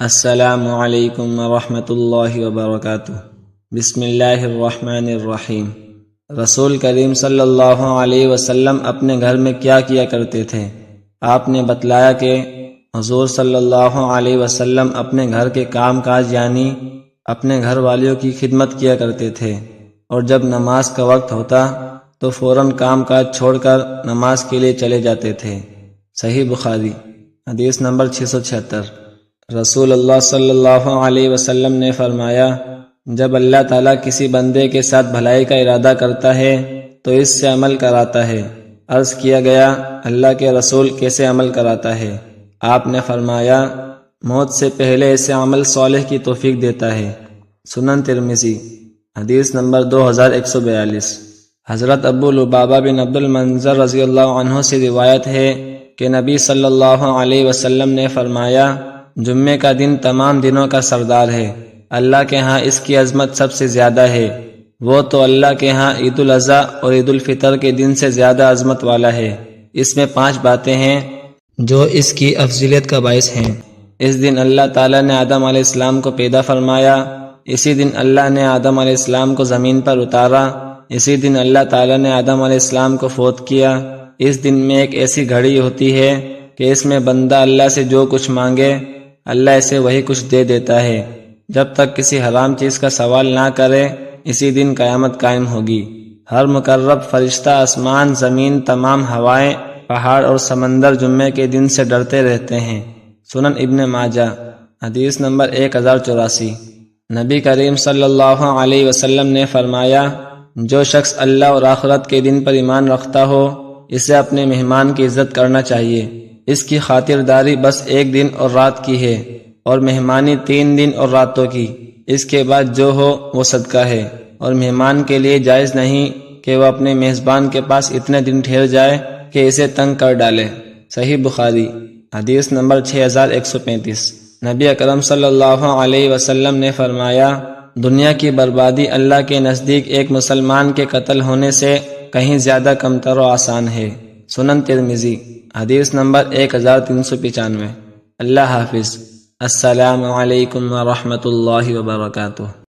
السلام علیکم ورحمۃ اللہ وبرکاتہ۔ بسم اللہ الرحمن الرحیم۔ رسول کریم صلی اللہ علیہ وسلم اپنے گھر میں کیا کیا کرتے تھے؟ آپ نے بتلایا کہ حضور صلی اللہ علیہ وسلم اپنے گھر کے کام کاج یعنی اپنے گھر والیوں کی خدمت کیا کرتے تھے، اور جب نماز کا وقت ہوتا تو فوراً کام کاج چھوڑ کر نماز کے لیے چلے جاتے تھے۔ صحیح بخاری حدیث نمبر 676۔ رسول اللہ صلی اللہ علیہ وسلم نے فرمایا، جب اللہ تعالیٰ کسی بندے کے ساتھ بھلائی کا ارادہ کرتا ہے تو اس سے عمل کراتا ہے۔ عرض کیا گیا، اللہ کے رسول کیسے عمل کراتا ہے؟ آپ نے فرمایا، موت سے پہلے اسے عمل صالح کی توفیق دیتا ہے۔ سنن ترمذی حدیث نمبر 2142۔ حضرت ابو لبابہ بن عبد المنذر رضی اللہ عنہ سے روایت ہے کہ نبی صلی اللہ علیہ وسلم نے فرمایا، جمعے کا دن تمام دنوں کا سردار ہے، اللہ کے ہاں اس کی عظمت سب سے زیادہ ہے، وہ تو اللہ کے ہاں عید الاضحیٰ اور عید الفطر کے دن سے زیادہ عظمت والا ہے۔ اس میں 5 باتیں ہیں جو اس کی افضلیت کا باعث ہیں۔ اس دن اللہ تعالیٰ نے آدم علیہ السلام کو پیدا فرمایا، اسی دن اللہ نے آدم علیہ السلام کو زمین پر اتارا، اسی دن اللہ تعالیٰ نے آدم علیہ السلام کو فوت کیا۔ اس دن میں ایک ایسی گھڑی ہوتی ہے کہ اس میں بندہ اللہ سے جو کچھ مانگے اللہ اسے وہی کچھ دے دیتا ہے، جب تک کسی حرام چیز کا سوال نہ کرے۔ اسی دن قیامت قائم ہوگی۔ ہر مقرب فرشتہ، آسمان، زمین، تمام ہوائیں، پہاڑ اور سمندر جمعے کے دن سے ڈرتے رہتے ہیں۔ سنن ابن ماجہ حدیث نمبر 1084۔ نبی کریم صلی اللہ علیہ وسلم نے فرمایا، جو شخص اللہ اور آخرت کے دن پر ایمان رکھتا ہو اسے اپنے مہمان کی عزت کرنا چاہیے۔ اس کی خاطرداری بس 1 دن اور رات کی ہے، اور مہمانی 3 دن اور راتوں کی۔ اس کے بعد جو ہو وہ صدقہ ہے، اور مہمان کے لیے جائز نہیں کہ وہ اپنے میزبان کے پاس اتنے دن ٹھہر جائے کہ اسے تنگ کر ڈالے۔ صحیح بخاری حدیث نمبر 6135۔ نبی اکرم صلی اللہ علیہ وسلم نے فرمایا، دنیا کی بربادی اللہ کے نزدیک ایک مسلمان کے قتل ہونے سے کہیں زیادہ کمتر و آسان ہے۔ سنن ترمذی حدیث نمبر 1395۔ اللہ حافظ۔ السلام علیکم ورحمۃ اللہ وبرکاتہ۔